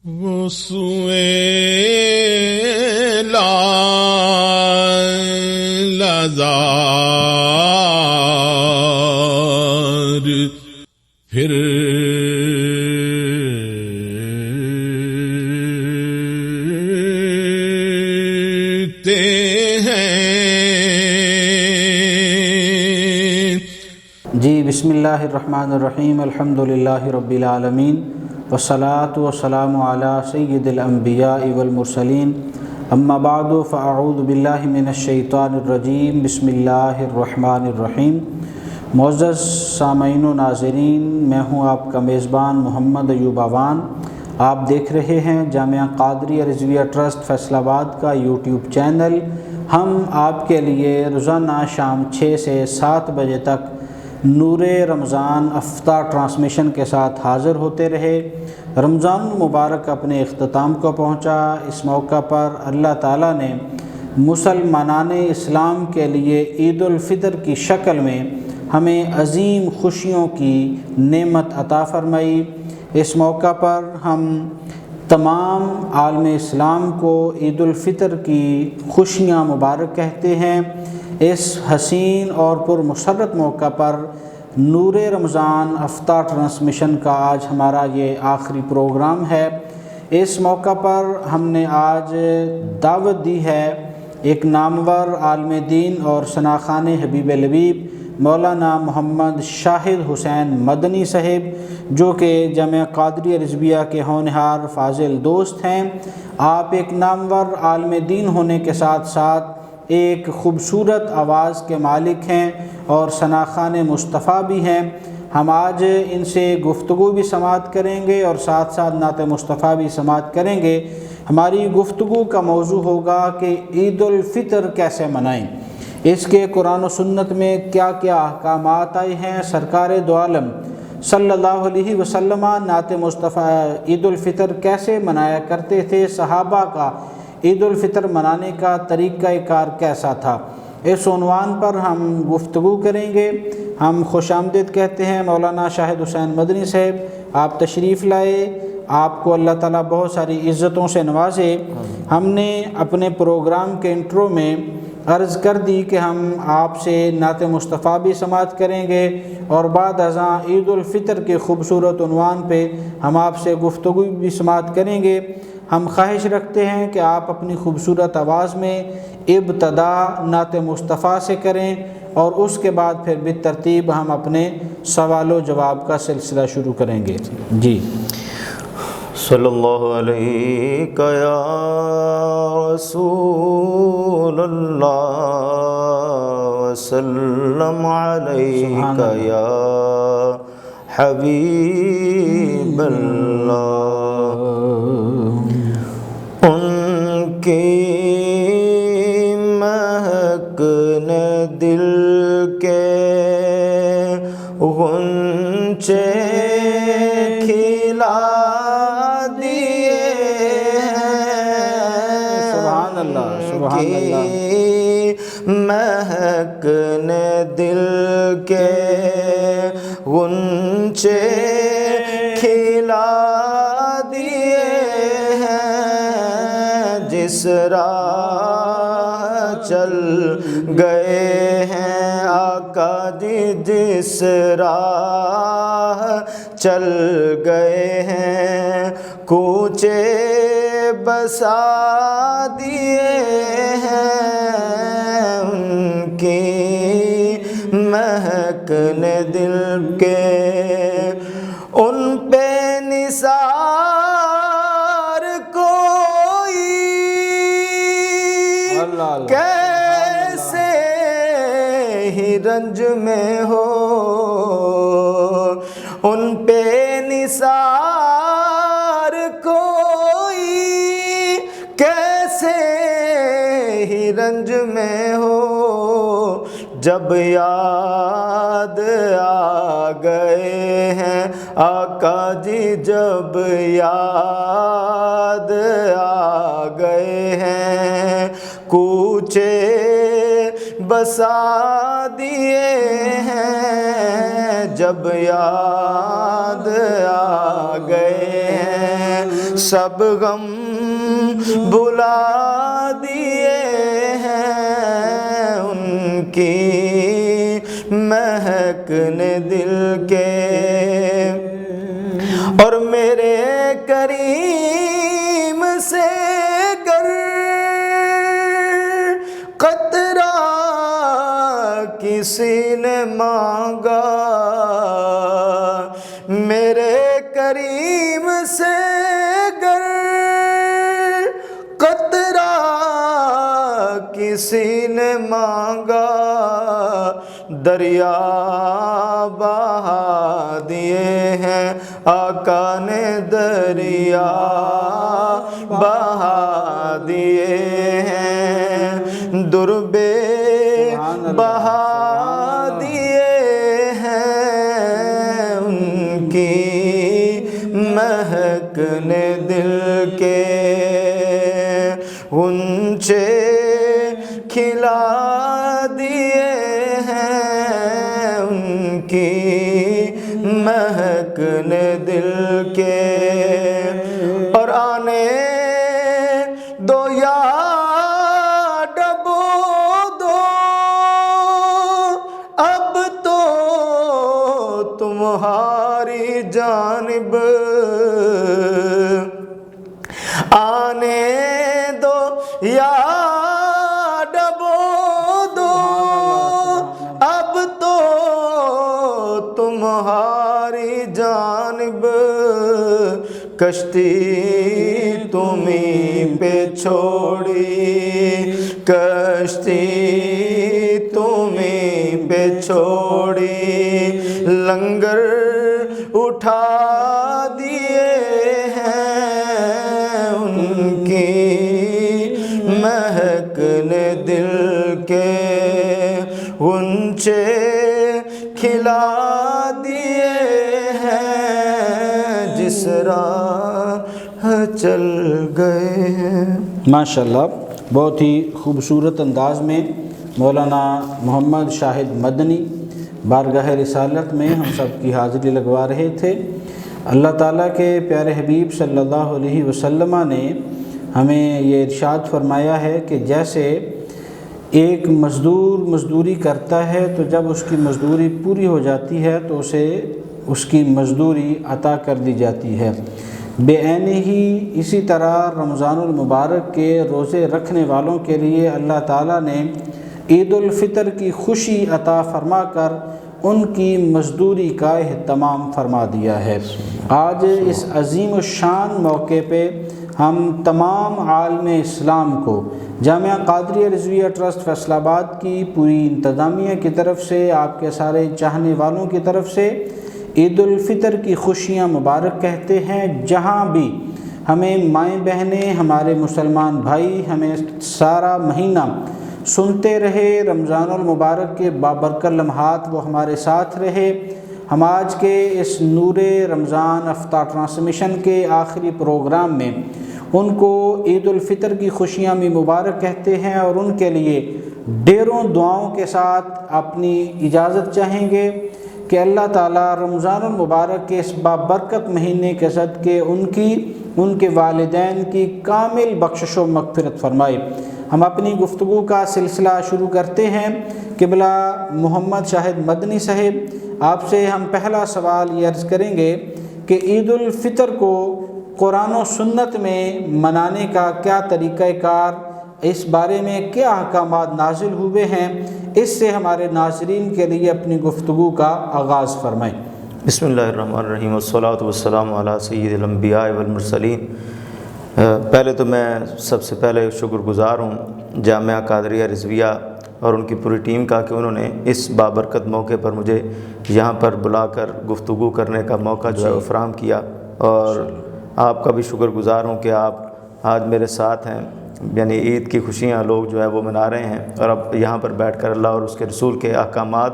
وہ سوئے لازار پھر جی بسم اللہ الرحمن الرحیم الحمدللہ رب العالمین والصلاة والسلام علی سید الانبیاء والمرسلین اما بعد فاعوذ باللہ من الشیطان الرجیم بسم اللہ الرحمن الرحیم۔ معزز سامعین و ناظرین، میں ہوں آپ کا میزبان محمد ایوب آوان۔ آپ دیکھ رہے ہیں جامعہ قادریہ رضویہ ٹرسٹ فیصل آباد کا یوٹیوب چینل۔ ہم آپ کے لیے روزانہ شام 6 سے 7 بجے تک نور رمضان افطار ٹرانسمیشن کے ساتھ حاضر ہوتے رہے۔ رمضان المبارک اپنے اختتام کو پہنچا۔ اس موقع پر اللہ تعالیٰ نے مسلمانان اسلام کے لیے عید الفطر کی شکل میں ہمیں عظیم خوشیوں کی نعمت عطا فرمائی۔ اس موقع پر ہم تمام عالم اسلام کو عید الفطر کی خوشیاں مبارک کہتے ہیں۔ اس حسین اور پرمسرت موقع پر نور رمضان افطار ٹرانسمیشن کا آج ہمارا یہ آخری پروگرام ہے۔ اس موقع پر ہم نے آج دعوت دی ہے ایک نامور عالم دین اور ثناخوان حبیب لبیب مولانا محمد شاہد حسین مدنی صاحب، جو کہ جامعہ قادریہ رضویہ کے ہونہار فاضل دوست ہیں۔ آپ ایک نامور عالم دین ہونے کے ساتھ ساتھ ایک خوبصورت آواز کے مالک ہیں اور ثناخوان مصطفیٰ بھی ہیں۔ ہم آج ان سے گفتگو بھی سماعت کریں گے اور ساتھ ساتھ نعت مصطفیٰ بھی سماعت کریں گے۔ ہماری گفتگو کا موضوع ہوگا کہ عید الفطر کیسے منائیں، اس کے قرآن و سنت میں کیا کیا احکامات آئے ہیں۔ سرکار دو عالم صلی اللہ علیہ وسلم نعت مصطفیٰ عید الفطر کیسے منایا کرتے تھے، صحابہ کا عید الفطر منانے کا طریقہ کار کیسا تھا، اس عنوان پر ہم گفتگو کریں گے۔ ہم خوش آمدید کہتے ہیں مولانا شاہد حسین مدنی صاحب، آپ تشریف لائے۔ آپ کو اللہ تعالیٰ بہت ساری عزتوں سے نوازے۔ ہم نے اپنے پروگرام کے انٹرو میں عرض کر دی کہ ہم آپ سے نعت مصطفیٰ بھی سماعت کریں گے اور بعد ازاں عید الفطر کے خوبصورت عنوان پہ ہم آپ سے گفتگو بھی سماعت کریں گے۔ ہم خواہش رکھتے ہیں کہ آپ اپنی خوبصورت آواز میں ابتدا نعت مصطفیٰ سے کریں اور اس کے بعد پھر بالترتیب ہم اپنے سوال و جواب کا سلسلہ شروع کریں گے۔ جی صلی اللہ علیہ یا رسول اللہ وسلم علیہ یا حبیب اللہ۔ ان کی مہک نے دل کے غنچے کھلا دیے ہیں۔ سبحان اللہ، سبحان اللہ۔ مہک نے دل کے غنچے کھلا دیے ہیں، جس راہ چل گئے ہیں آقا جی، جس راہ چل گئے ہیں کوچے بسا دیے ہیں۔ ان کی مہک نے دل کے ان پہ نثار کوئی کیسے ہی رنج میں ہو، ان پہ نثار کوئی کیسے ہی رنج میں ہو، جب یاد آ گئے ہیں آقا جی، جب یاد آ گئے ہیں کوچے بسا دیے ہیں، جب یاد آ گئے ہیں سب غم بھلا دیے ہیں ان کی مہک نے دل کے، اور میرے کریم سے گر قطرہ کسی نے مانگا، میرے کریم سے گر قطرہ کسی نے مانگا، دریا بہا دیے ہیں آقا نے، دریا بہا دیے ہیں، دربے بہا دیے ہیں ان کی مہک نے دل کے، غنچے کھلا دیے ہیں ان کی مہک نے دل کے، اور آنے دو یا ڈبو دو اب تو تمہاری جانب، آنے دو یا ڈبو دو اب تو تمہاری جانب، کشتی تمہیں پہ چھوڑی، کشتی تمہیں پہ چھوڑی، لنگر اٹھا دیے ہیں ان کی مہک نے دل کے، غنچے کھلا دیے ہیں جس راہ چل گئے ہیں۔ ماشاءاللہ، بہت ہی خوبصورت انداز میں مولانا محمد شاہد مدنی بارگاہ رسالت میں ہم سب کی حاضری لگوا رہے تھے۔ اللہ تعالیٰ کے پیارے حبیب صلی اللہ علیہ وسلم نے ہمیں یہ ارشاد فرمایا ہے کہ جیسے ایک مزدور مزدوری کرتا ہے تو جب اس کی مزدوری پوری ہو جاتی ہے تو اسے اس کی مزدوری عطا کر دی جاتی ہے، بے عین ہی اسی طرح رمضان المبارک کے روزے رکھنے والوں کے لیے اللہ تعالیٰ نے عید الفطر کی خوشی عطا فرما کر ان کی مزدوری کا اہتمام فرما دیا ہے۔ آج اس عظیم الشان موقع پہ ہم تمام عالم اسلام کو جامعہ قادریہ رضویہ ٹرسٹ فیصل آباد کی پوری انتظامیہ کی طرف سے، آپ کے سارے چاہنے والوں کی طرف سے عید الفطر کی خوشیاں مبارک کہتے ہیں۔ جہاں بھی ہمیں مائیں بہنیں، ہمارے مسلمان بھائی ہمیں سارا مہینہ سنتے رہے، رمضان المبارک کے بابرکت لمحات وہ ہمارے ساتھ رہے، ہم آج کے اس نور رمضان افطار ٹرانسمیشن کے آخری پروگرام میں ان کو عید الفطر کی خوشیاں بھی مبارک کہتے ہیں اور ان کے لیے ڈھیروں دعاؤں کے ساتھ اپنی اجازت چاہیں گے کہ اللہ تعالیٰ رمضان المبارک کے اس بابرکت مہینے کے صدقے ان کے والدین کی کامل بخشش و مغفرت فرمائے۔ ہم اپنی گفتگو کا سلسلہ شروع کرتے ہیں۔ قبلہ محمد شاہد مدنی صاحب، آپ سے ہم پہلا سوال یہ عرض کریں گے کہ عید الفطر کو قرآن و سنت میں منانے کا کیا طریقہ کار، اس بارے میں کیا احکامات نازل ہوئے ہیں، اس سے ہمارے ناظرین کے لیے اپنی گفتگو کا آغاز فرمائیں۔ بسم اللہ الرحمن الرحیم، والصلاۃ والسلام علی سید الانبیاء والمرسلین۔ پہلے تو میں سب سے پہلے شکر گزار ہوں جامعہ قادریہ رضویہ اور ان کی پوری ٹیم کا کہ انہوں نے اس بابرکت موقع پر مجھے یہاں پر بلا کر گفتگو کرنے کا موقع جو ہے وہ فراہم کیا، اور آپ کا بھی شکر گزار ہوں کہ آپ آج میرے ساتھ ہیں، یعنی عید کی خوشیاں لوگ جو ہے وہ منا رہے ہیں اور اب یہاں پر بیٹھ کر اللہ اور اس کے رسول کے احکامات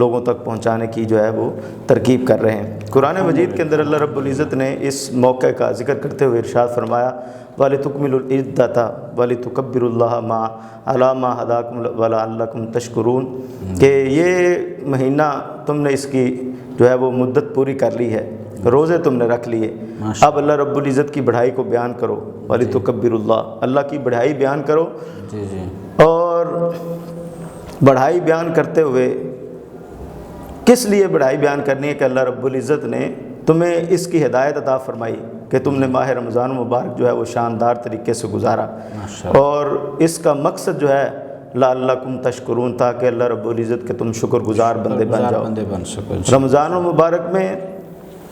لوگوں تک پہنچانے کی جو ہے وہ ترکیب کر رہے ہیں۔ قرآن مجید کے اندر اللہ رب العزت نے اس موقع کا ذکر کرتے ہوئے ارشاد فرمایا وَلِتُكْمِلُوا الْعِدَّةَ وَلِتُكَبِّرُوا اللَّهَ مَا عَلَىٰ مَا هَدَاكُمْ وَلَعَلَّكُمْ تَشْكُرُونَ، کہ یہ مہینہ تم نے اس کی جو ہے وہ مدت پوری کر لی ہے، روزے تم نے رکھ لیے، اب اللہ رب العزت کی بڑھائی کو بیان کرو، وَلِتُكَبِّرُ اللَّهَ، اللہ کی بڑھائی بیان کرو۔ جی جی اور بڑھائی بیان کرتے ہوئے کس لیے بڑھائی بیان کرنی ہے کہ اللہ رب العزت نے تمہیں اس کی ہدایت عطا فرمائی کہ تم نے ماہ رمضان مبارک جو ہے وہ شاندار طریقے سے گزارا، اور اس کا مقصد جو ہے لعلکم تشکرون، تاکہ اللہ رب العزت کے تم شکر گزار بندے بن جاؤ۔ رمضان المبارک میں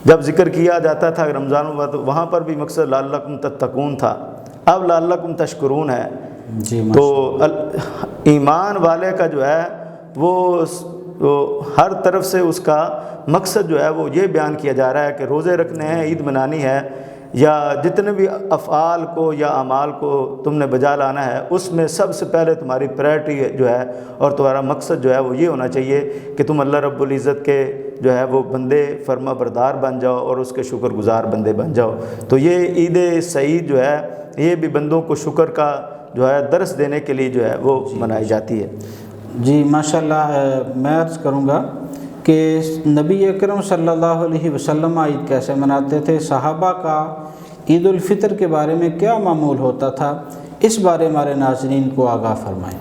جب ذکر کیا جاتا تھا رمضان المبارک، وہاں پر بھی مقصد لعلکم تتقون تھا، اب لعلکم تشکرون ہے۔ تو ایمان والے کا جو ہے وہ ہر طرف سے اس کا مقصد جو ہے وہ یہ بیان کیا جا رہا ہے کہ روزے رکھنے ہیں، عید منانی ہے، یا جتنے بھی افعال کو یا اعمال کو تم نے بجا لانا ہے، اس میں سب سے پہلے تمہاری پرائرٹی جو ہے اور تمہارا مقصد جو ہے وہ یہ ہونا چاہیے کہ تم اللہ رب العزت کے جو ہے وہ بندے فرما بردار بن جاؤ اور اس کے شکر گزار بندے بن جاؤ۔ تو یہ عید سعید جو ہے یہ بھی بندوں کو شکر کا جو ہے درس دینے کے لیے جو ہے وہ منائی جاتی ہے۔ جی ماشاءاللہ، میں عرض کروں گا کہ نبی اکرم صلی اللہ علیہ وسلم عید کیسے مناتے تھے، صحابہ کا عید الفطر کے بارے میں کیا معمول ہوتا تھا، اس بارے ہمارے ناظرین کو آگاہ فرمائیں۔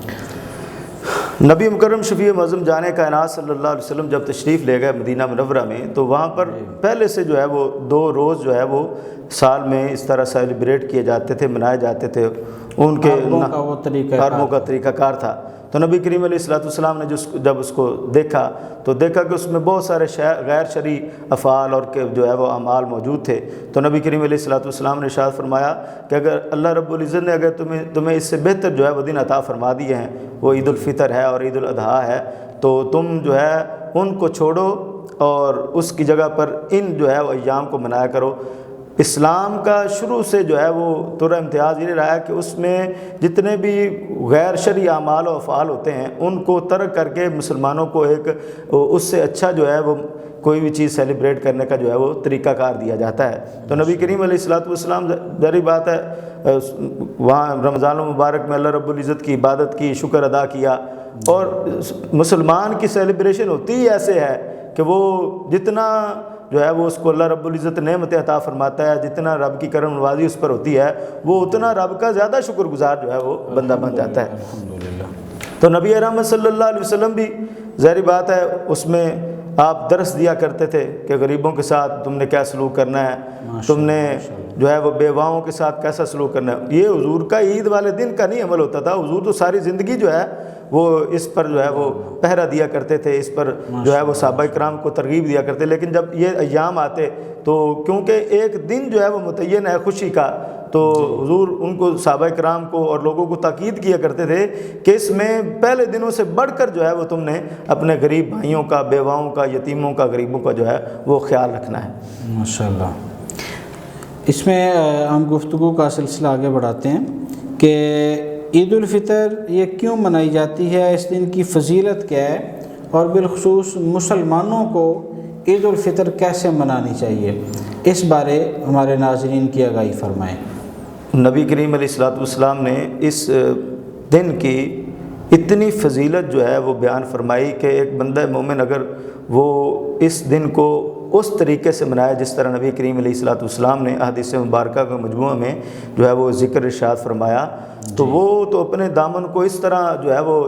نبی مکرم شفیع معظم جانے کائنات صلی اللہ علیہ وسلم جب تشریف لے گئے مدینہ منورہ میں، تو وہاں پر پہلے سے جو ہے وہ 2 روز جو ہے وہ سال میں اس طرح سیلیبریٹ کیے جاتے تھے، منائے جاتے تھے، ان کے عربوں کا طریقہ کار تھا۔ تو نبی کریم علیہ الصلوۃ والسلام نے جب اس کو دیکھا تو دیکھا کہ اس میں بہت سارے غیر شرعی افعال اور جو ہے وہ اعمال موجود تھے۔ تو نبی کریم علیہ الصلوۃ والسلام نے ارشاد فرمایا کہ اگر اللہ رب العزت نے اگر تمہیں اس سے بہتر جو ہے وہ دن عطا فرما دیے ہیں، وہ عید الفطر ہے اور عید الاضحیٰ ہے، تو تم جو ہے ان کو چھوڑو اور اس کی جگہ پر ان جو ہے وہ ایام کو منایا کرو۔ اسلام کا شروع سے جو ہے وہ طور امتیاز یہ رہا ہے کہ اس میں جتنے بھی غیر شرعی اعمال و افعال ہوتے ہیں ان کو ترک کر کے مسلمانوں کو ایک اس سے اچھا جو ہے وہ کوئی بھی چیز سیلیبریٹ کرنے کا جو ہے وہ طریقہ کار دیا جاتا ہے۔ تو نبی کریم علیہ الصلوۃ والسلام ظاہری بات ہے وہاں رمضان المبارک میں اللہ رب العزت کی عبادت کی، شکر ادا کیا، اور مسلمان کی سیلیبریشن ہوتی ہی ایسے ہے کہ وہ جتنا جو ہے وہ اس کو اللہ رب العزت نعمت عطا فرماتا ہے، جتنا رب کی کرم نوازی اس پر ہوتی ہے، وہ اتنا رب کا زیادہ شکر گزار جو ہے وہ بندہ بن جاتا ہے۔ تو نبی رحمت صلی اللہ علیہ وسلم بھی ظاہری بات ہے اس میں آپ درس دیا کرتے تھے کہ غریبوں کے ساتھ تم نے کیا سلوک کرنا ہے، تم نے جو ہے وہ بیواؤں کے ساتھ کیسا سلوک کرنا ہے۔ یہ حضور کا عید والے دن کا نہیں عمل ہوتا تھا، حضور تو ساری زندگی جو ہے وہ اس پر جو ہے وہ پہرا دیا کرتے تھے، اس پر جو ہے وہ صحابہ کرام کو ترغیب دیا کرتے۔ لیکن جب یہ ایام آتے تو کیونکہ ایک دن جو ہے وہ متعین ہے خوشی کا، تو حضور ان کو صحابہ کرام کو اور لوگوں کو تاکید کیا کرتے تھے کہ اس میں پہلے دنوں سے بڑھ کر جو ہے وہ تم نے اپنے غریب بھائیوں کا، بیواؤں کا، یتیموں کا، غریبوں کا جو ہے وہ خیال رکھنا ہے۔ ماشاءاللہ، اس میں ہم گفتگو کا سلسلہ آگے بڑھاتے ہیں کہ عید الفطر یہ کیوں منائی جاتی ہے، اس دن کی فضیلت کیا ہے، اور بالخصوص مسلمانوں کو عید الفطر کیسے منانی چاہیے، اس بارے ہمارے ناظرین کی آگاہی فرمائیں۔ نبی کریم علیہ الصلوۃ والسلام نے اس دن کی اتنی فضیلت جو ہے وہ بیان فرمائی کہ ایک بندہ مومن اگر وہ اس دن کو اس طریقے سے منایا جس طرح نبی کریم علیہ الصلوۃ والسلام نے احادیث مبارکہ کے مجموعہ میں جو ہے وہ ذکر ارشاد فرمایا، تو وہ تو اپنے دامن کو اس طرح جو ہے وہ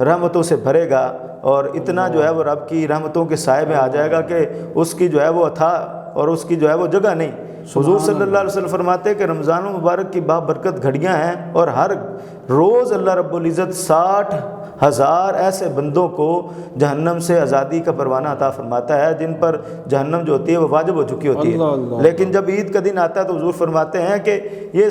رحمتوں سے بھرے گا اور اتنا جو ہے وہ رب کی رحمتوں کے سائے میں آ جائے گا کہ اس کی جو ہے وہ عطا اور اس کی جو ہے وہ جگہ نہیں۔ حضور صلی اللہ علیہ وسلم فرماتے ہیں کہ رمضان المبارک کی بابرکت گھڑیاں ہیں، اور ہر روز اللہ رب العزت 60,000 ایسے بندوں کو جہنم سے آزادی کا پروانہ عطا فرماتا ہے جن پر جہنم جو ہوتی ہے وہ واجب ہو چکی ہوتی ہے۔ لیکن جب عید کا دن آتا ہے تو حضور فرماتے ہیں کہ یہ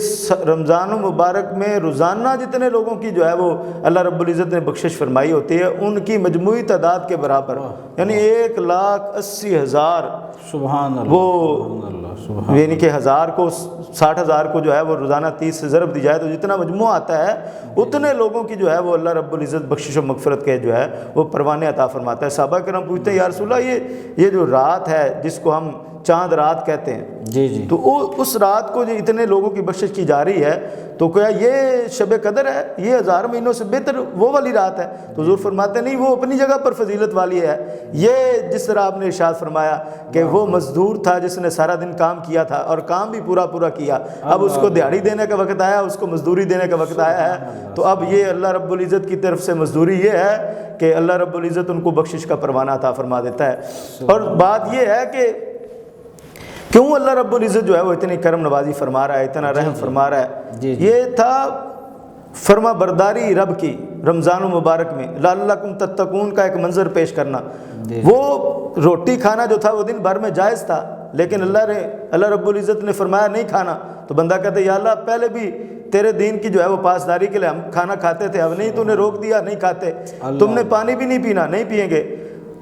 رمضان المبارک میں روزانہ جتنے لوگوں کی جو ہے وہ اللہ رب العزت نے بخشش فرمائی ہوتی ہے ان کی مجموعی تعداد کے برابر، یعنی 1,80,000 سبحان اللہ، وہ یعنی کہ 1000 کو 60,000 کو جو ہے وہ روزانہ 30 سے ضرب دی جائے تو جتنا مجموعہ آتا ہے اتنے لوگوں کی جو ہے وہ اللہ رب العزت بخشش و مغفرت کے جو ہے وہ پروانے عطا فرماتا ہے۔ صحابہ کرام پوچھتے ہیں یا رسول اللہ یہ جو رات ہے جس کو ہم چاند رات کہتے ہیں، جی جی، تو اس رات کو جو اتنے لوگوں کی بخشش کی جا رہی ہے، تو کیا یہ شب قدر ہے؟ یہ 1000 مہینوں سے بہتر وہ والی رات ہے؟ تو حضور فرماتے نہیں، وہ اپنی جگہ پر فضیلت والی ہے۔ یہ جس طرح آپ نے ارشاد فرمایا کہ وہ مزدور تھا جس نے سارا دن کام کیا تھا اور کام بھی پورا کیا، اب اس کو دیہڑی دینے کا وقت آیا، اس کو مزدوری دینے کا وقت آیا ہے، تو اب یہ اللہ رب العزت کی طرف سے مزدوری یہ ہے کہ اللہ رب العزت ان کو بخشش کا پروانہ عطا فرما دیتا ہے۔ اور بات یہ ہے کہ کیوں اللہ رب العزت جو ہے وہ اتنی کرم نوازی فرما رہا ہے، اتنا رحم فرما رہا ہے؟ یہ تھا فرما برداری رب کی رمضان المبارک میں، لعلکم تتقون کا ایک منظر پیش کرنا۔ وہ روٹی کھانا جو تھا وہ دن بھر میں جائز تھا، لیکن اللہ رب العزت نے فرمایا نہیں کھانا، تو بندہ کہتے یا اللہ پہلے بھی تیرے دین کی جو ہے وہ پاسداری کے لیے ہم کھانا کھاتے تھے، اب نہیں، تو نے روک دیا، نہیں کھاتے۔ تم نے پانی بھی نہیں پینا، نہیں پئیں گے۔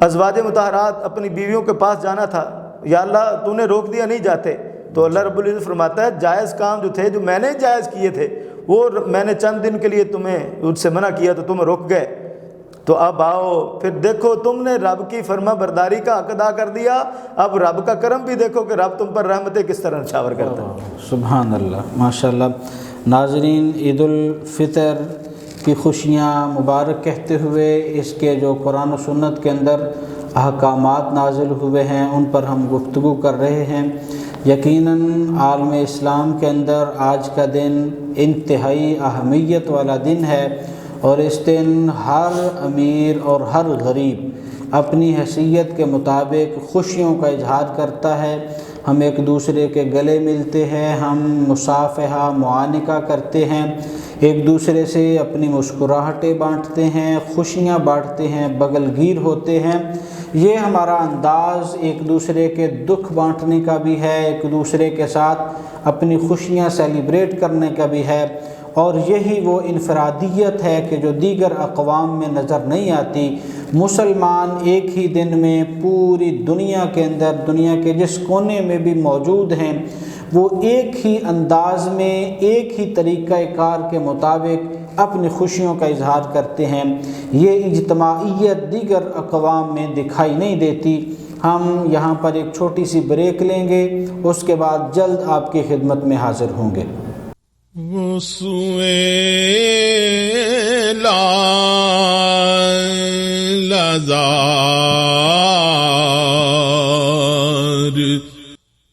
ازواج مطہرات اپنی بیویوں کے پاس جانا تھا، یا اللہ تو نے روک دیا، نہیں جاتے۔ تو اللہ رب العزت فرماتا ہے جائز کام جو تھے، جو میں نے جائز کیے تھے، وہ میں نے چند دن کے لیے تمہیں ان سے منع کیا تو تم رک گئے، تو اب آؤ پھر دیکھو تم نے رب کی فرما برداری کا حق ادا کر دیا، اب رب کا کرم بھی دیکھو کہ رب تم پر رحمتیں کس طرح نچھاور کرتا ہے۔ سبحان اللہ، ماشاءاللہ۔ ناظرین، عید الفطر کی خوشیاں مبارک کہتے ہوئے اس کے جو قرآن و سنت کے اندر احکامات نازل ہوئے ہیں ان پر ہم گفتگو کر رہے ہیں۔ یقیناً عالم اسلام کے اندر آج کا دن انتہائی اہمیت والا دن ہے، اور اس دن ہر امیر اور ہر غریب اپنی حیثیت کے مطابق خوشیوں کا اظہار کرتا ہے۔ ہم ایک دوسرے کے گلے ملتے ہیں، ہم مصافحہ معانقہ کرتے ہیں، ایک دوسرے سے اپنی مسکراہٹیں بانٹتے ہیں، خوشیاں بانٹتے ہیں، بغل گیر ہوتے ہیں۔ یہ ہمارا انداز ایک دوسرے کے دکھ بانٹنے کا بھی ہے، ایک دوسرے کے ساتھ اپنی خوشیاں سیلیبریٹ کرنے کا بھی ہے، اور یہی وہ انفرادیت ہے کہ جو دیگر اقوام میں نظر نہیں آتی۔ مسلمان ایک ہی دن میں پوری دنیا کے اندر، دنیا کے جس کونے میں بھی موجود ہیں، وہ ایک ہی انداز میں، ایک ہی طریقہ کار کے مطابق اپنی خوشیوں کا اظہار کرتے ہیں۔ یہ اجتماعیت دیگر اقوام میں دکھائی نہیں دیتی۔ ہم یہاں پر ایک چھوٹی سی بریک لیں گے، اس کے بعد جلد آپ کی خدمت میں حاضر ہوں گے۔ وہ سوئے لازار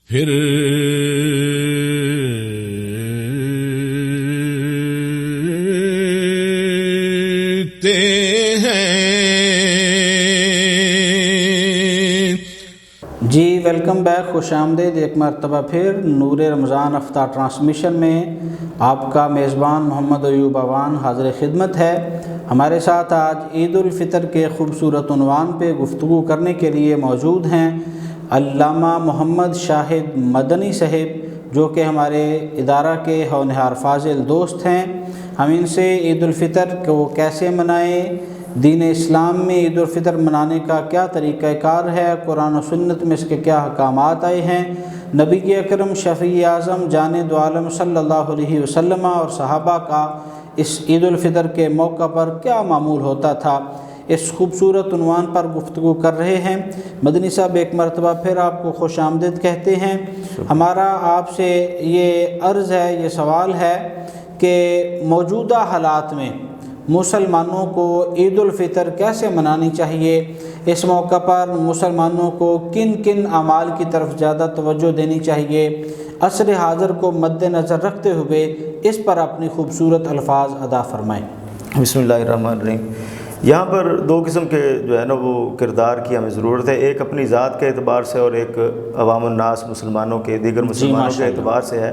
پھر جی ویلکم بیک، خوش آمدید ایک مرتبہ پھر نور رمضان افطار ٹرانسمیشن میں آپ کا میزبان محمد ایوب اوان حاضر خدمت ہے۔ ہمارے ساتھ آج عید الفطر کے خوبصورت عنوان پہ گفتگو کرنے کے لیے موجود ہیں علامہ محمد شاہد مدنی صاحب، جو کہ ہمارے ادارہ کے ہونہار فاضل دوست ہیں۔ ہم ان سے عید الفطر کو کیسے منائیں، دین اسلام میں عید الفطر منانے کا کیا طریقہ کار ہے، قرآن و سنت میں اس کے کیا احکامات آئے ہیں، نبی اکرم شفیع اعظم جان دو عالم صلی اللہ علیہ وسلم اور صحابہ کا اس عید الفطر کے موقع پر کیا معمول ہوتا تھا، اس خوبصورت عنوان پر گفتگو کر رہے ہیں۔ مدنی صاحب ایک مرتبہ پھر آپ کو خوش آمدید کہتے ہیں۔ ہمارا آپ سے یہ عرض ہے، یہ سوال ہے کہ موجودہ حالات میں مسلمانوں کو عید الفطر کیسے منانی چاہیے، اس موقع پر مسلمانوں کو کن کن اعمال کی طرف زیادہ توجہ دینی چاہیے، عصر حاضر کو مد نظر رکھتے ہوئے اس پر اپنی خوبصورت الفاظ ادا فرمائیں۔ بسم اللہ الرحمن الرحیم۔ یہاں پر دو قسم کے جو ہے نا وہ کردار کی ہمیں ضرورت ہے، ایک اپنی ذات کے اعتبار سے اور ایک عوام الناس مسلمانوں کے، دیگر مسلمانوں کے اعتبار سے ہے۔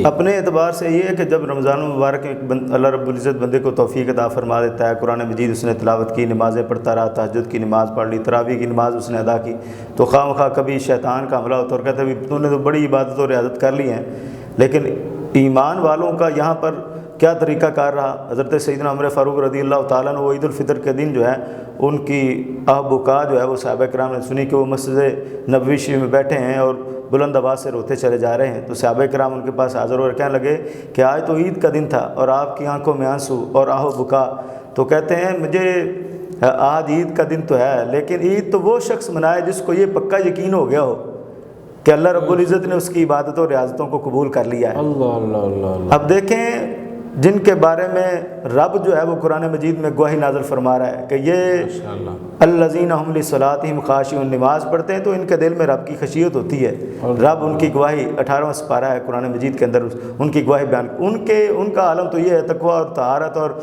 اپنے اعتبار سے یہ ہے کہ جب رمضان المبارک میں اللہ رب العزت بندے کو توفیق عطا فرما دیتا ہے، قرآن مجید اس نے تلاوت کی، نمازیں پڑھتا رہا، تہجد کی نماز پڑھ لی، تراویح کی نماز اس نے ادا کی، تو خواہ مخواہ کبھی شیطان کا حملہ ہوتا اور کہتا ہے تو نے تو بڑی عبادت اور ریاضت کر لی ہیں، لیکن ایمان والوں کا یہاں پر کیا طریقہ کار رہا؟ حضرت سیدنا عمر فاروق رضی اللہ تعالیٰ عنہ وہ عید الفطر کے دن جو ہے ان کی بکا جو ہے وہ صحابہ کرام نے سنی کہ وہ مسجد نبوی شریف میں بیٹھے ہیں اور بلند آواز سے روتے چلے جا رہے ہیں، تو صحابہ کرام ان کے پاس حاضر ہو کہنے لگے کہ آج تو عید کا دن تھا اور آپ کی آنکھوں میں آنسو اور بکا، تو کہتے ہیں مجھے آج عید کا دن تو ہے، لیکن عید تو وہ شخص منائے جس کو یہ پکا یقین ہو گیا ہو کہ اللہ رب العزت نے اس کی عبادتوں اور ریاضتوں کو قبول کر لیا ہے۔ اللہ اللہ اللہ اللہ۔ اب دیکھیں جن کے بارے میں رب جو ہے وہ قرآن مجید میں گواہی نازل فرما رہا ہے کہ یہ الذین هم لصلاتہم خاشعون، نماز پڑھتے ہیں تو ان کے دل میں رب کی خشیت ہوتی ہے۔ رب ان کی گواہی 18واں سپارہ ہے قرآن مجید کے اندر ان کی گواہی بیان، ان کا عالم تو یہ ہے تقویٰ اور طہارت اور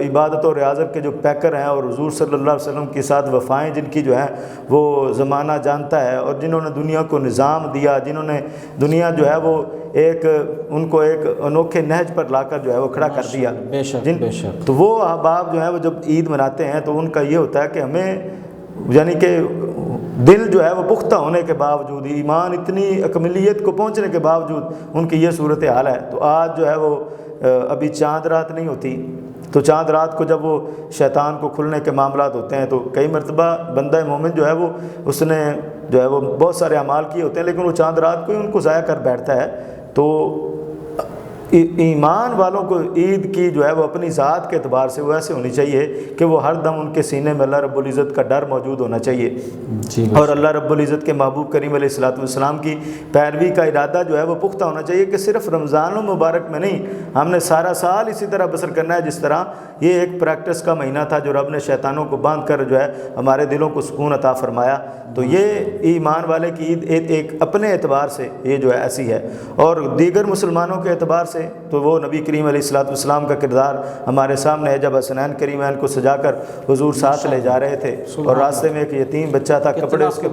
عبادت اور ریاضت کے جو پیکر ہیں، اور حضور صلی اللہ علیہ وسلم کے ساتھ وفائیں جن کی جو ہیں وہ زمانہ جانتا ہے، اور جنہوں نے دنیا کو نظام دیا، جنہوں نے دنیا جو ہے وہ ان کو ایک انوکھے نہج پر لا کر جو ہے وہ کھڑا کر دیا۔ بے شک بے شک۔ تو وہ احباب جو ہیں وہ جب عید مناتے ہیں تو ان کا یہ ہوتا ہے کہ ہمیں یعنی کہ دل جو ہے وہ پختہ ہونے کے باوجود، ایمان اتنی اکملیت کو پہنچنے کے باوجود ان کی یہ صورت حال ہے۔ تو آج جو ہے وہ ابھی چاند رات نہیں ہوتی، تو چاند رات کو جب وہ شیطان کو کھلنے کے معاملات ہوتے ہیں تو کئی مرتبہ بندہ مومن جو ہے وہ اس نے جو ہے وہ بہت سارے اعمال کیے ہوتے ہیں، لیکن وہ چاند رات کو ہی ان کو ضائع کر بیٹھتا ہے۔ تو ایمان والوں کو عید کی جو ہے وہ اپنی ذات کے اعتبار سے وہ ایسے ہونی چاہیے کہ وہ ہر دم ان کے سینے میں اللہ رب العزت کا ڈر موجود ہونا چاہیے، اور اللہ رب العزت کے محبوب کریم علیہ الصلوۃ والسلام کی پیروی کا ارادہ جو ہے وہ پختہ ہونا چاہیے کہ صرف رمضان المبارک میں نہیں، ہم نے سارا سال اسی طرح بسر کرنا ہے جس طرح یہ ایک پریکٹس کا مہینہ تھا جو رب نے شیطانوں کو باندھ کر جو ہے ہمارے دلوں کو سکون عطا فرمایا۔ تو یہ ایمان والے کی عید ایک اپنے اعتبار سے یہ جو ہے ایسی ہے، اور دیگر مسلمانوں کے اعتبار سے تو وہ نبی کریم علیہ الصلوۃ والسلام کا کردار ہمارے سامنے ہے۔ جب حسنین کریمین کو سجا کر حضور ساتھ لے جا رہے تھے اور راستے میں ایک یتیم بچہ تھا، کپڑے اس کے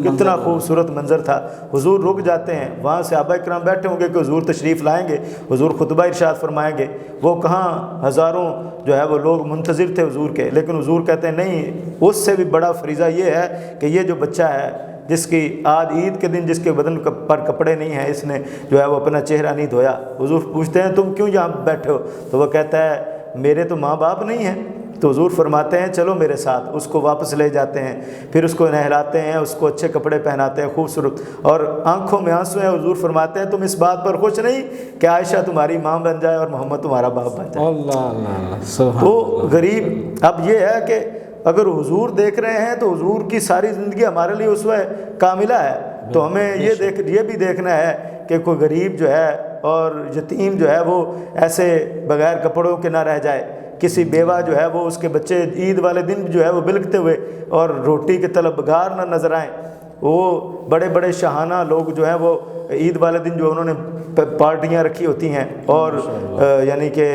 کتنا خوبصورت منظر تھا، حضور رک جاتے ہیں، وہاں صحابہ کرام بیٹھے ہوں گے کہ حضور تشریف لائیں گے، حضور خطبہ ارشاد فرمائیں گے، وہ کہاں ہزاروں جو ہے وہ لوگ منتظر تھے حضور کے، لیکن حضور کہتے ہیں نہیں، اس سے بھی بڑا فریضہ یہ ہے کہ یہ جو بچہ ہے جس کی آج عید کے دن جس کے بدن پر کپڑے نہیں ہیں، اس نے جو ہے وہ اپنا چہرہ نہیں دھویا۔ حضور پوچھتے ہیں تم کیوں یہاں بیٹھے ہو؟ تو وہ کہتا ہے میرے تو ماں باپ نہیں ہیں۔ تو حضور فرماتے ہیں چلو میرے ساتھ، اس کو واپس لے جاتے ہیں، پھر اس کو نہلاتے ہیں، اس کو اچھے کپڑے پہناتے ہیں خوبصورت، اور آنکھوں میں آنسو ہیں۔ حضور فرماتے ہیں تم اس بات پر خوش نہیں کہ عائشہ تمہاری ماں بن جائے اور محمد تمہارا باپ بن جائے؟ اللہ اللہ۔ تو غریب اب یہ ہے کہ اگر حضور دیکھ رہے ہیں تو حضور کی ساری زندگی ہمارے لیے اسوہ کاملہ ہے، تو ہمیں یہ بھی دیکھنا ہے کہ کوئی غریب جو ہے اور یتیم جو ہے وہ ایسے بغیر کپڑوں کے نہ رہ جائے، کسی بیوہ جو ہے وہ اس کے بچے عید والے دن جو ہے وہ بلکتے ہوئے اور روٹی کے طلبگار نہ نظر آئیں۔ وہ بڑے بڑے شاہانہ لوگ جو ہیں وہ عید والے دن جو انہوں نے پارٹیاں رکھی ہوتی ہیں، اور یعنی کہ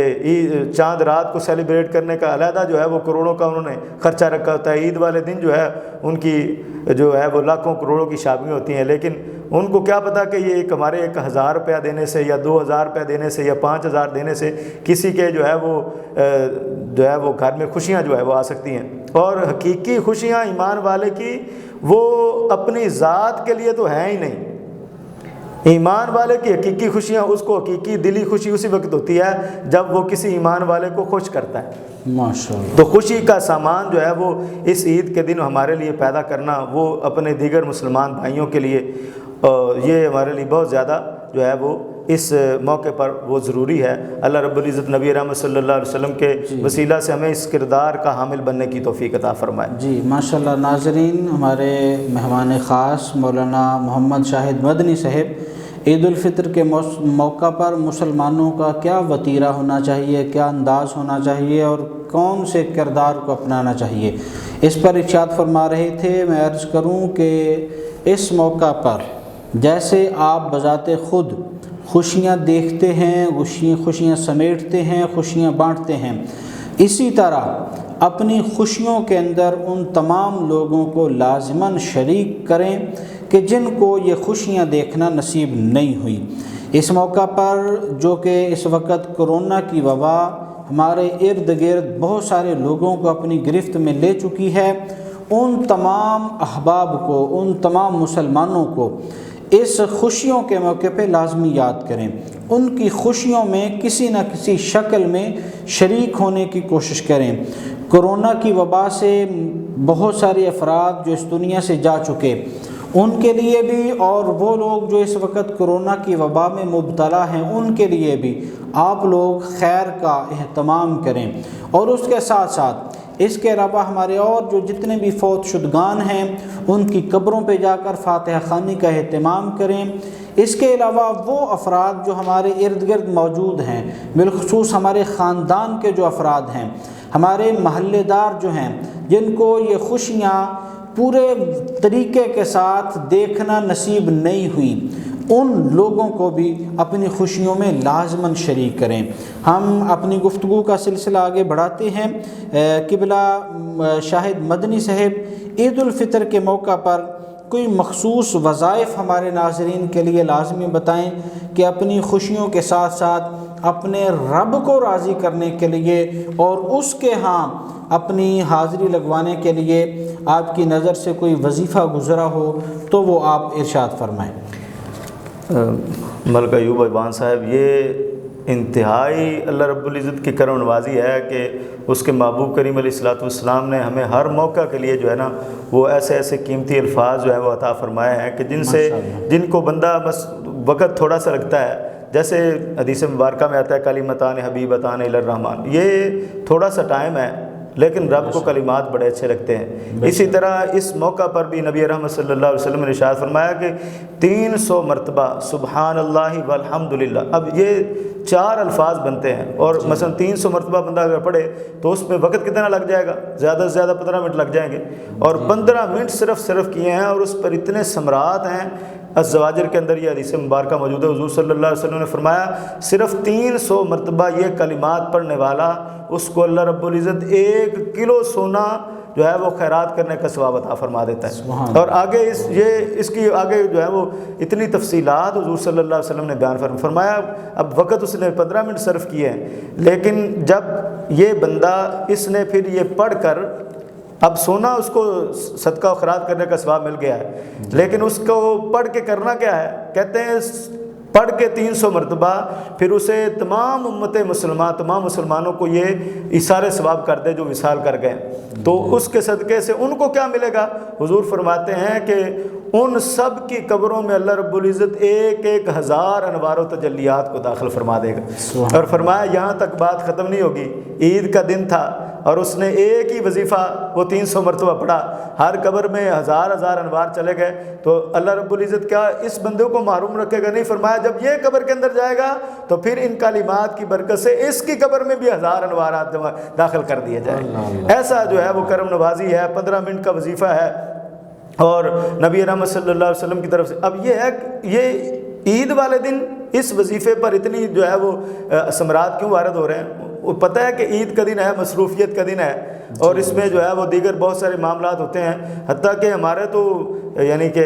چاند رات کو سیلیبریٹ کرنے کا علیحدہ جو ہے وہ کروڑوں کا انہوں نے خرچہ رکھا ہوتا ہے۔ عید والے دن جو ہے ان کی جو ہے وہ لاکھوں کروڑوں کی شادیاں ہوتی ہیں، لیکن ان کو کیا پتہ کہ یہ ہمارے 1000 روپیہ دینے سے یا 2000 روپیہ دینے سے یا 5000 دینے سے کسی کے جو ہے وہ گھر میں خوشیاں جو ہے وہ آ سکتی ہیں۔ اور حقیقی خوشیاں ایمان والے کی وہ اپنی ذات کے لیے تو ہیں ہی نہیں۔ ایمان والے کی حقیقی خوشیاں، اس کو حقیقی دلی خوشی اسی وقت ہوتی ہے جب وہ کسی ایمان والے کو خوش کرتا ہے۔ ماشاءاللہ۔ تو خوشی کا سامان جو ہے وہ اس عید کے دن ہمارے لیے پیدا کرنا، وہ اپنے دیگر مسلمان بھائیوں کے لیے یہ ہمارے لیے بہت زیادہ جو ہے وہ اس موقع پر وہ ضروری ہے۔ اللہ رب العزت نبی رحمت صلی اللہ علیہ وسلم کے وسیلہ سے ہمیں اس کردار کا حامل بننے کی توفیق عطا فرمائے۔ جی ماشاءاللہ۔ ناظرین، ہمارے مہمان خاص مولانا محمد شاہد مدنی صاحب عید الفطر کے موقع پر مسلمانوں کا کیا وتیرہ ہونا چاہیے، کیا انداز ہونا چاہیے اور کون سے کردار کو اپنانا چاہیے، اس پر ارشاد فرما رہے تھے۔ میں عرض کروں کہ اس موقع پر جیسے آپ بذات خود خوشیاں دیکھتے ہیں، خوشیاں سمیٹتے ہیں، خوشیاں بانٹتے ہیں، اسی طرح اپنی خوشیوں کے اندر ان تمام لوگوں کو لازماً شریک کریں کہ جن کو یہ خوشیاں دیکھنا نصیب نہیں ہوئی۔ اس موقع پر جو کہ اس وقت کرونا کی وبا ہمارے ارد گرد بہت سارے لوگوں کو اپنی گرفت میں لے چکی ہے، ان تمام احباب کو، ان تمام مسلمانوں کو اس خوشیوں کے موقع پہ لازمی یاد کریں، ان کی خوشیوں میں کسی نہ کسی شکل میں شریک ہونے کی کوشش کریں۔ کرونا کی وبا سے بہت سارے افراد جو اس دنیا سے جا چکے، ان کے لیے بھی، اور وہ لوگ جو اس وقت کرونا کی وبا میں مبتلا ہیں ان کے لیے بھی آپ لوگ خیر کا اہتمام کریں، اور اس کے ساتھ ساتھ اس کے علاوہ ہمارے اور جو جتنے بھی فوت شدگان ہیں ان کی قبروں پہ جا کر فاتحہ خوانی کا اہتمام کریں۔ اس کے علاوہ وہ افراد جو ہمارے ارد گرد موجود ہیں، بالخصوص ہمارے خاندان کے جو افراد ہیں، ہمارے محلے دار جو ہیں، جن کو یہ خوشیاں پورے طریقے کے ساتھ دیکھنا نصیب نہیں ہوئی، ان لوگوں کو بھی اپنی خوشیوں میں لازماً شریک کریں۔ ہم اپنی گفتگو کا سلسلہ آگے بڑھاتے ہیں۔ قبلہ شاہد مدنی صاحب عید الفطر کے موقع پر کوئی مخصوص وظائف ہمارے ناظرین کے لیے لازمی بتائیں کہ اپنی خوشیوں کے ساتھ ساتھ اپنے رب کو راضی کرنے کے لیے اور اس کے ہاں اپنی حاضری لگوانے کے لیے آپ کی نظر سے کوئی وظیفہ گزرا ہو تو وہ آپ ارشاد فرمائیں۔ ملک ایوب ایوان صاحب، یہ انتہائی اللہ رب العزت کی کرم نوازی ہے کہ اس کے محبوب کریم علیہ الصلوۃ والسلام نے ہمیں ہر موقع کے لیے جو ہے نا وہ ایسے ایسے قیمتی الفاظ جو ہے وہ عطا فرمائے ہیں کہ جن کو بندہ بس وقت تھوڑا سا لگتا ہے، جیسے حدیث مبارکہ میں آتا ہے کلمتان حبیبتان الی الرحمن، یہ تھوڑا سا ٹائم ہے لیکن رب کو کلمات بڑے اچھے لگتے ہیں۔ اسی طرح اس موقع پر بھی نبی رحمت صلی اللہ علیہ وسلم نے ارشاد فرمایا کہ 300 مرتبہ سبحان اللہ والحمدللہ، اب یہ 4 الفاظ بنتے ہیں اور مثلا 300 مرتبہ بندہ اگر پڑھے تو اس میں وقت کتنا لگ جائے گا؟ زیادہ سے زیادہ 15 منٹ لگ جائیں گے، اور 15 منٹ صرف کیے ہیں اور اس پر اتنے ثمرات ہیں۔ الزواجر کے اندر یہ حدیث مبارکہ موجود ہے، حضور صلی اللہ علیہ وسلم نے فرمایا صرف 300 مرتبہ یہ کلمات پڑھنے والا اس کو اللہ رب العزت 1 کلو سونا جو ہے وہ خیرات کرنے کا ثواب عطا فرما دیتا ہے۔ اور آگے اس کی آگے جو ہے وہ اتنی تفصیلات حضور صلی اللہ علیہ وسلم نے بیان فرمایا۔ اب وقت اس نے 15 منٹ صرف کیے ہیں، لیکن جب یہ بندہ اس نے پھر یہ پڑھ کر، اب سونا اس کو صدقہ و خیرات کرنے کا ثواب مل گیا ہے، لیکن اس کو پڑھ کے کرنا کیا ہے؟ کہتے ہیں پڑھ کے 300 مرتبہ پھر اسے تمام امت مسلمان، تمام مسلمانوں کو یہ ایثار ثواب کر دے جو وصال کر گئے، تو اس کے صدقے سے ان کو کیا ملے گا؟ حضور فرماتے ہیں کہ ان سب کی قبروں میں اللہ رب العزت 1,000 انوار و تجلیات کو داخل فرما دے گا۔ اور فرمایا یہاں تک بات ختم نہیں ہوگی، عید کا دن تھا اور اس نے ایک ہی وظیفہ وہ 300 مرتبہ پڑھا، ہر قبر میں 1000 انوار چلے گئے، تو اللہ رب العزت کیا اس بندے کو محروم رکھے گا؟ نہیں، فرمایا جب یہ قبر کے اندر جائے گا تو پھر ان کلمات کی برکت سے اس کی قبر میں بھی 1000 انوارات داخل کر دیے جائیں۔ ایسا جو ہے وہ کرم نوازی ہے، 15 منٹ کا وظیفہ ہے اور نبی رحمت صلی اللہ علیہ وسلم کی طرف سے۔ اب یہ ہے کہ یہ عید والے دن اس وظیفے پر اتنی جو ہے وہ ثمرات کیوں وارد ہو رہے ہیں؟ وہ پتہ ہے کہ عید کا دن ہے، مصروفیت کا دن ہے، اور اس میں جو ہے وہ دیگر بہت سارے معاملات ہوتے ہیں، حتیٰ کہ ہمارے تو یعنی کہ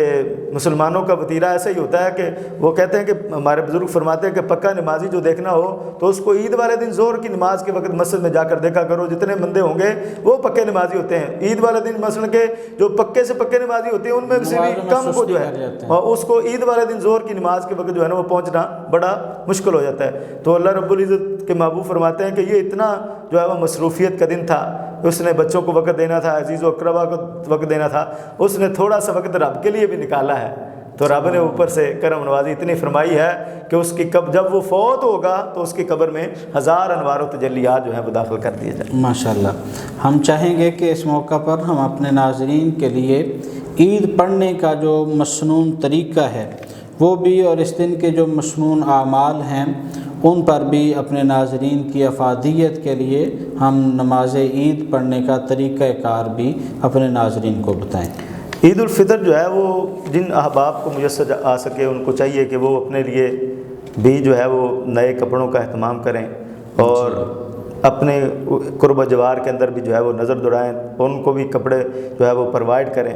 مسلمانوں کا وتیرہ ایسا ہی ہوتا ہے کہ وہ کہتے ہیں کہ ہمارے بزرگ فرماتے ہیں کہ پکا نمازی جو دیکھنا ہو تو اس کو عید والے دن ظہر کی نماز کے وقت مسجد میں جا کر دیکھا کرو، جتنے بندے ہوں گے وہ پکے نمازی ہوتے ہیں۔ عید والے دن مثلا کہ جو پکے سے پکے نمازی ہوتے ہیں ان میں سے بھی کم کو جو ہے اور اس کو عید والے دن ظہر کی نماز کے وقت جو ہے نا وہ پہنچنا بڑا مشکل ہو جاتا ہے۔ تو اللہ رب العزت کے محبوب فرماتے ہیں کہ یہ اتنا جو ہے وہ مصروفیت کا دن تھا، اس نے بچوں کو وقت دینا تھا، عزیز و اقربا کو وقت دینا تھا، اس نے تھوڑا سا وقت رب کے لیے بھی نکالا ہے، تو رب نے اوپر سے کرم نوازی اتنی فرمائی ہے کہ اس کی جب وہ فوت ہوگا تو اس کی قبر میں 1000 انوار و تجلیات جو ہیں وہ داخل کر دیے جائیں۔ ماشاءاللہ، ہم چاہیں گے کہ اس موقع پر ہم اپنے ناظرین کے لیے عید پڑھنے کا جو مسنون طریقہ ہے وہ بھی، اور اس دن کے جو مسنون اعمال ہیں ان پر بھی اپنے ناظرین کی افادیت کے لیے ہم نماز عید پڑھنے کا طریقہ کار بھی اپنے ناظرین کو بتائیں۔ عید الفطر جو ہے وہ جن احباب کو میسر آ سکے ان کو چاہیے کہ وہ اپنے لیے بھی جو ہے وہ نئے کپڑوں کا اہتمام کریں اور اپنے قرب و جوار کے اندر بھی جو ہے وہ نظر دوڑائیں، ان کو بھی کپڑے جو ہے وہ پرووائڈ کریں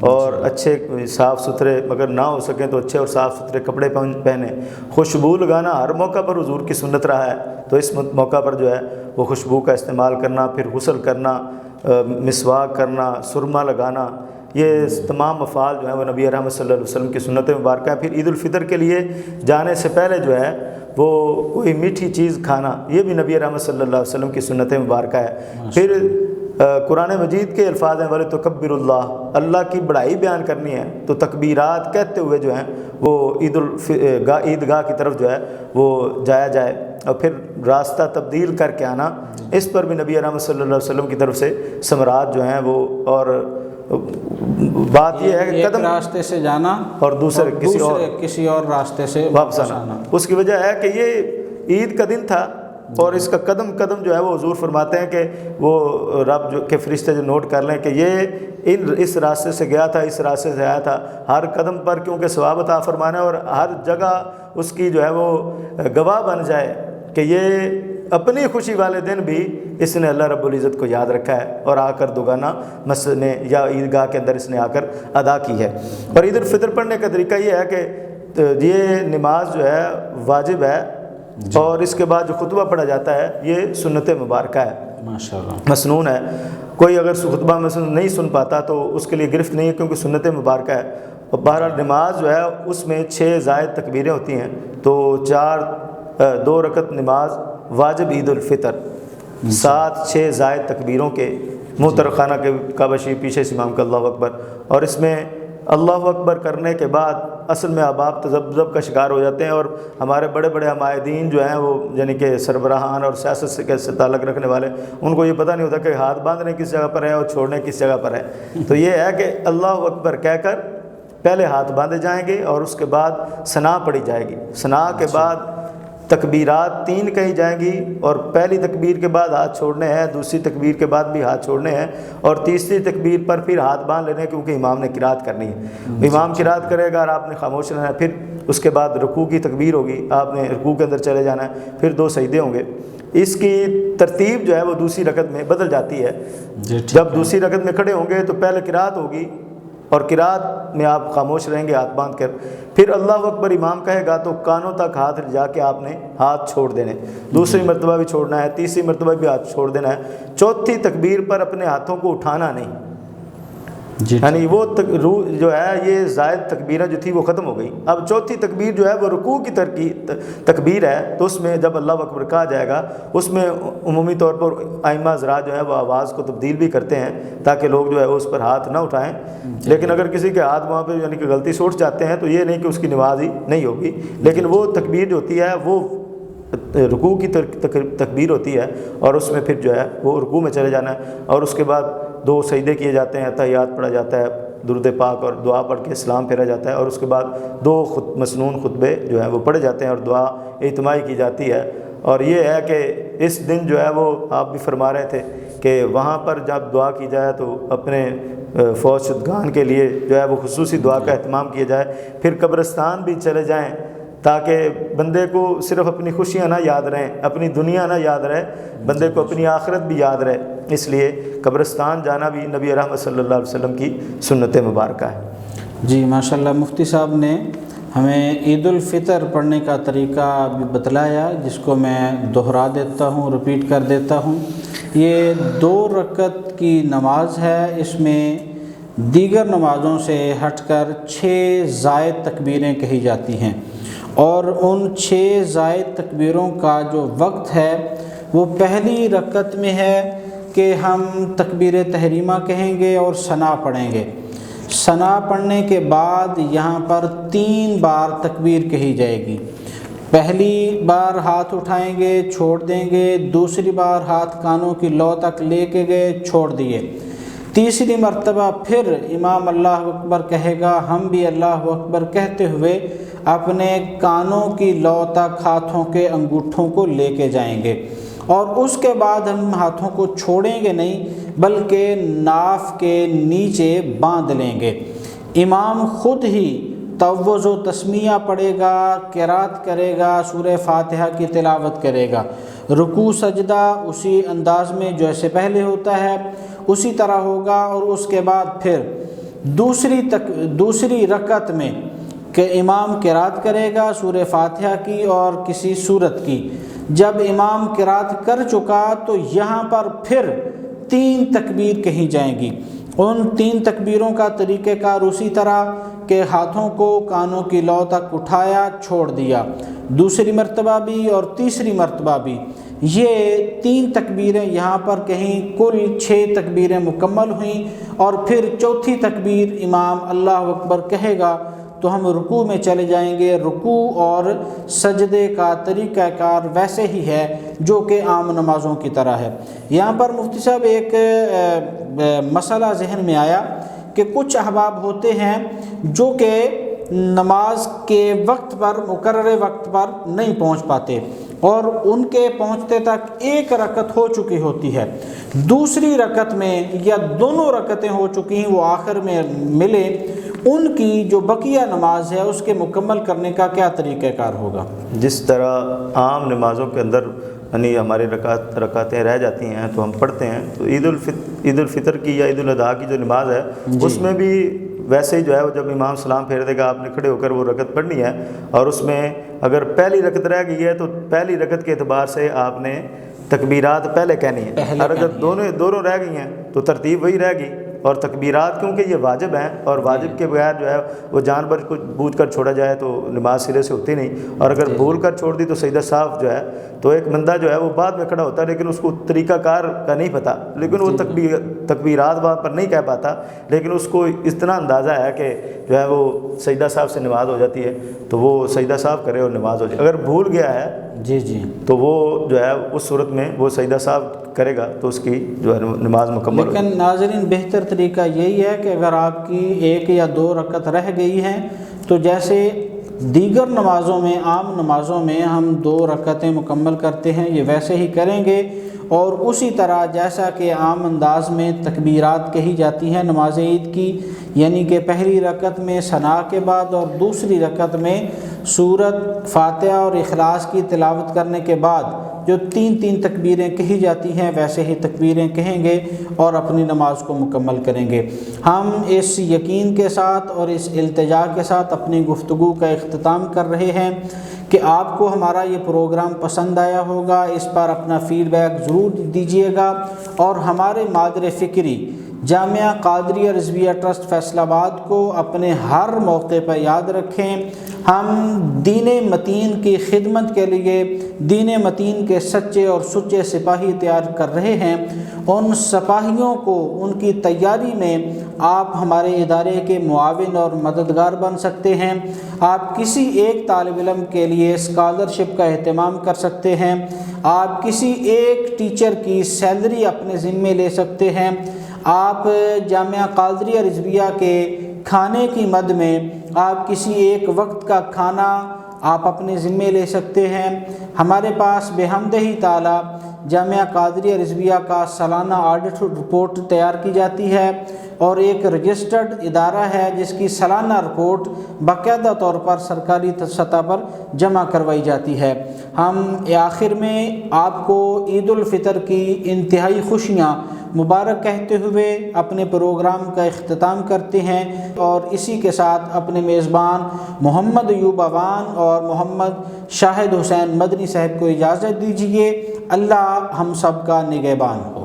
اور اچھے صاف ستھرے، اگر نہ ہو سکیں تو اچھے اور صاف ستھرے کپڑے پہنیں۔ خوشبو لگانا ہر موقع پر حضور کی سنت رہا ہے، تو اس موقع پر جو ہے وہ خوشبو کا استعمال کرنا، پھر غسل کرنا، مسواک کرنا، سرما لگانا، یہ تمام افعال جو ہیں وہ نبی رحمت صلی اللہ علیہ وسلم کی سنت مبارکہ ہیں۔ پھر عید الفطر کے لیے جانے سے پہلے جو ہے وہ کوئی میٹھی چیز کھانا، یہ بھی نبی رحمت صلی اللہ علیہ وسلم کی سنت مبارکہ ہے۔ پھر قرآن مجید کے الفاظ ہیں وَلِتُكَبِّرُ اللَّهَ، اللہ کی بڑائی بیان کرنی ہے، تو تکبیرات کہتے ہوئے جو ہیں وہ عیدگاہ کی طرف جو ہے وہ جایا جائے۔ اور پھر راستہ تبدیل کر کے آنا، اس پر بھی نبی اکرم صلی اللہ علیہ وسلم کی طرف سے ثمرات جو ہیں وہ، اور بات یہ ہے کہ قدم راستے سے جانا اور دوسرے کسی اور راستے سے واپس آنا۔ اس کی وجہ ہے کہ یہ عید کا دن تھا، اور اس کا قدم قدم جو ہے وہ حضور فرماتے ہیں کہ وہ رب جو کے فرشتے جو نوٹ کر لیں کہ یہ اس راستے سے گیا تھا، اس راستے سے آیا تھا، ہر قدم پر کیونکہ ثواب عطا فرمانا ہے، اور ہر جگہ اس کی جو ہے وہ گواہ بن جائے کہ یہ اپنی خوشی والے دن بھی اس نے اللہ رب العزت کو یاد رکھا ہے، اور آ کر دوگانہ مسجد میں یا عیدگاہ کے اندر اس نے آ کر ادا کی ہے۔ اور عید الفطر پڑھنے کا طریقہ یہ ہے کہ یہ نماز جو ہے واجب ہے، اور اس کے بعد جو خطبہ پڑھا جاتا ہے یہ سنت مبارکہ ہے، ماشاءاللہ مسنون ہے۔ کوئی اگر خطبہ مسنون نہیں سن پاتا تو اس کے لیے گرفت نہیں ہے، کیونکہ سنت مبارکہ ہے۔ اور بہرحال نماز جو ہے اس میں 6 زائد تکبیریں ہوتی ہیں، تو 2 رکعت نماز واجب عید الفطر، 6 زائد تکبیروں کے منہ ترخانہ کے کعبہ پیچھے سے امام کا اللہ اکبر، اور اس میں اللہ اکبر کرنے کے بعد اصل میں احباب تذبذب کا شکار ہو جاتے ہیں، اور ہمارے بڑے بڑے عمائدین جو ہیں وہ یعنی کہ سربراہان اور سیاست سے کیسے تعلق رکھنے والے، ان کو یہ پتہ نہیں ہوتا کہ ہاتھ باندھنے کس جگہ پر ہے اور چھوڑنے کس جگہ پر ہے۔ تو یہ ہے کہ اللہ اکبر کہہ کر پہلے ہاتھ باندھے جائیں گے، اور اس کے بعد ثنا پڑھی جائے گی، ثنا کے بعد تکبیرات 3 کہی جائیں گی، اور پہلی تکبیر کے بعد ہاتھ چھوڑنے ہیں، دوسری تکبیر کے بعد بھی ہاتھ چھوڑنے ہیں، اور تیسری تکبیر پر پھر ہاتھ باندھ لینے، کیونکہ امام نے قرات کرنی ہے۔ امام قرات کرے گا اور آپ نے خاموش رہنا ہے، پھر اس کے بعد رکوع کی تکبیر ہوگی، آپ نے رکوع کے اندر چلے جانا ہے، پھر 2 سجدے ہوں گے۔ اس کی ترتیب جو ہے وہ دوسری رکعت میں بدل جاتی ہے۔ جب دوسری رکعت میں کھڑے ہوں گے تو پہلے قرات ہوگی، اور قرات میں آپ خاموش رہیں گے ہاتھ باندھ کر، پھر اللہ اکبر امام کہے گا تو کانوں تک ہاتھ لے جا کے آپ نے ہاتھ چھوڑ دینے، دوسری مرتبہ بھی چھوڑنا ہے، تیسری مرتبہ بھی ہاتھ چھوڑ دینا ہے، چوتھی تکبیر پر اپنے ہاتھوں کو اٹھانا نہیں، یعنی وہ جو ہے یہ زائد تکبیریں جو تھی وہ ختم ہو گئی۔ اب چوتھی تکبیر جو ہے وہ رکوع کی تکبیر ہے، تو اس میں جب اللہ اکبر کہا جائے گا اس میں عمومی طور پر ائمہ حضرات جو ہے وہ آواز کو تبدیل بھی کرتے ہیں تاکہ لوگ جو ہے اس پر ہاتھ نہ اٹھائیں، لیکن اگر کسی کے ہاتھ وہاں پہ یعنی کہ غلطی سے اٹھ جاتے ہیں تو یہ نہیں کہ اس کی نماز ہی نہیں ہوگی، لیکن وہ تکبیر جو ہوتی ہے وہ رکوع کی تکبیر ہوتی ہے، اور اس میں پھر جو ہے وہ رکوع میں چلے جانا ہے، اور اس کے بعد 2 سجدے کیے جاتے ہیں، تحیات پڑھا جاتا ہے، درود پاک اور دعا پڑھ کے سلام پھیرا جاتا ہے، اور اس کے بعد 2 مسنون خطبے جو ہیں وہ پڑھے جاتے ہیں اور دعا اجتماعی کی جاتی ہے۔ اور یہ ہے کہ اس دن جو ہے وہ آپ بھی فرما رہے تھے کہ وہاں پر جب دعا کی جائے تو اپنے فوت شدگان کے لیے جو ہے وہ خصوصی دعا کا اہتمام کیا جائے، پھر قبرستان بھی چلے جائیں تاکہ بندے کو صرف اپنی خوشیاں نہ یاد رہیں، اپنی دنیا نہ یاد رہے، بندے کو اپنی آخرت بھی یاد رہے، اس لیے قبرستان جانا بھی نبی رحمت صلی اللہ علیہ وسلم کی سنت مبارکہ ہے۔ جی ماشاءاللہ، مفتی صاحب نے ہمیں عید الفطر پڑھنے کا طریقہ بھی بتلایا، جس کو میں دہرا دیتا ہوں، رپیٹ کر دیتا ہوں۔ یہ 2 رکعت کی نماز ہے، اس میں دیگر نمازوں سے ہٹ کر 6 زائد تکبیریں کہی جاتی ہیں، اور ان 6 زائد تکبیروں کا جو وقت ہے وہ پہلی رکعت میں ہے کہ ہم تکبیر تحریمہ کہیں گے اور ثنا پڑھیں گے۔ ثنا پڑھنے کے بعد یہاں پر 3 بار تکبیر کہی جائے گی، پہلی بار ہاتھ اٹھائیں گے چھوڑ دیں گے، دوسری بار ہاتھ کانوں کی لو تک لے کے گئے چھوڑ دیے، تیسری مرتبہ پھر امام اللہ اکبر کہے گا، ہم بھی اللہ اکبر کہتے ہوئے اپنے کانوں کی لو تک ہاتھوں کے انگوٹھوں کو لے کے جائیں گے، اور اس کے بعد ہم ہاتھوں کو چھوڑیں گے نہیں بلکہ ناف کے نیچے باندھ لیں گے۔ امام خود ہی توض و تسمیہ پڑھے گا، قرات کرے گا، سورہ فاتحہ کی تلاوت کرے گا، رکوع سجدہ اسی انداز میں جیسے پہلے ہوتا ہے اسی طرح ہوگا، اور اس کے بعد پھر دوسری رکعت میں کہ امام قرات کرے گا سورہ فاتحہ کی اور کسی سورت کی۔ جب امام قرات کر چکا تو یہاں پر پھر 3 تکبیر کہی جائیں گی، ان 3 تکبیروں کا طریقہ کار اسی طرح کہ ہاتھوں کو کانوں کی لو تک اٹھایا چھوڑ دیا، دوسری مرتبہ بھی اور تیسری مرتبہ بھی، یہ 3 تکبیریں یہاں پر کہیں، کل 6 تکبیریں مکمل ہوئیں، اور پھر چوتھی تکبیر امام اللہ اکبر کہے گا تو ہم رکوع میں چلے جائیں گے۔ رکوع اور سجدے کا طریقہ کار ویسے ہی ہے جو کہ عام نمازوں کی طرح ہے۔ یہاں پر مفتی صاحب ایک مسئلہ ذہن میں آیا کہ کچھ احباب ہوتے ہیں جو کہ نماز کے وقت پر، مقرر وقت پر نہیں پہنچ پاتے، اور ان کے پہنچتے تک ایک رکعت ہو چکی ہوتی ہے، دوسری رکعت میں یا دونوں رکعتیں ہو چکی ہیں، وہ آخر میں ملے، ان کی جو بقیہ نماز ہے اس کے مکمل کرنے کا کیا طریقہ کار ہوگا؟ جس طرح عام نمازوں کے اندر یعنی ہماری رکعتیں رہ جاتی ہیں تو ہم پڑھتے ہیں، تو عید الفطر کی یا عید الاضحیٰ کی جو نماز ہے اس میں بھی ویسے ہی جو ہے وہ جب امام سلام پھیر دے گا آپ نے کھڑے ہو کر وہ رکعت پڑھنی ہے، اور اس میں اگر پہلی رکعت رہ گئی ہے تو پہلی رکعت کے اعتبار سے آپ نے تکبیرات پہلے کہنی ہے، اور اگر دونوں رہ گئی ہیں تو ترتیب وہی رہ گئی، اور تکبیرات کیونکہ یہ واجب ہیں اور واجب کے بغیر جو ہے وہ جان بوجھ کر چھوڑا جائے تو نماز سرے سے ہوتی نہیں، اور اگر بھول کر چھوڑ دی تو سجدہ صاف جو ہے، تو ایک بندہ جو ہے وہ بعد میں کھڑا ہوتا ہے لیکن اس کو طریقہ کار کا نہیں پتہ، لیکن وہ تکبیرات وہاں پر نہیں کہہ پاتا، لیکن اس کو اتنا اندازہ ہے کہ جو ہے وہ سجدہ صاف سے نماز ہو جاتی ہے تو وہ سجدہ صاف کرے اور نماز ہو جائے۔ اگر بھول گیا ہے تو وہ جو ہے اس صورت میں وہ سجدہ صاف کرے گا تو اس کی جو ہے نماز مکمل ہوگی۔ لیکن ناظرین بہتر طریقہ یہی ہے کہ اگر آپ کی ایک یا دو رکعت رہ گئی ہیں تو جیسے دیگر نمازوں میں، عام نمازوں میں ہم 2 رکعتیں مکمل کرتے ہیں، یہ ویسے ہی کریں گے، اور اسی طرح جیسا کہ عام انداز میں تکبیرات کہی جاتی ہیں نماز عید کی، یعنی کہ پہلی رکعت میں ثنا کے بعد اور دوسری رکعت میں سورت فاتحہ اور اخلاص کی تلاوت کرنے کے بعد جو 3 تکبیریں کہی جاتی ہیں ویسے ہی تکبیریں کہیں گے اور اپنی نماز کو مکمل کریں گے۔ ہم اس یقین کے ساتھ اور اس التجا کے ساتھ اپنی گفتگو کا اختتام کر رہے ہیں کہ آپ کو ہمارا یہ پروگرام پسند آیا ہوگا، اس پر اپنا فیڈ بیک ضرور دیجیے گا، اور ہمارے مادر فکری جامعہ قادریہ رضویہ ٹرسٹ فیصل آباد کو اپنے ہر موقع پر یاد رکھیں۔ ہم دین متین کی خدمت کے لیے دین متین کے سچے اور سچے سپاہی تیار کر رہے ہیں، ان سپاہیوں کو ان کی تیاری میں آپ ہمارے ادارے کے معاون اور مددگار بن سکتے ہیں۔ آپ کسی ایک طالب علم کے لیے اسکالرشپ کا اہتمام کر سکتے ہیں، آپ کسی ایک ٹیچر کی سیلری اپنے ذمے لے سکتے ہیں، آپ جامعہ قادریہ رضویہ کے کھانے کی مد میں آپ کسی ایک وقت کا کھانا آپ اپنے ذمے لے سکتے ہیں۔ ہمارے پاس بحمدہ تعالی جامعہ قادریہ رضویہ کا سالانہ آڈٹ رپورٹ تیار کی جاتی ہے، اور ایک رجسٹرڈ ادارہ ہے جس کی سالانہ رپورٹ باقاعدہ طور پر سرکاری سطح پر جمع کروائی جاتی ہے۔ ہم آخر میں آپ کو عید الفطر کی انتہائی خوشیاں مبارک کہتے ہوئے اپنے پروگرام کا اختتام کرتے ہیں، اور اسی کے ساتھ اپنے میزبان محمد ایوب اوان اور محمد شاہد حسین مدنی صاحب کو اجازت دیجیے۔ اللہ ہم سب کا نگہبان ہو۔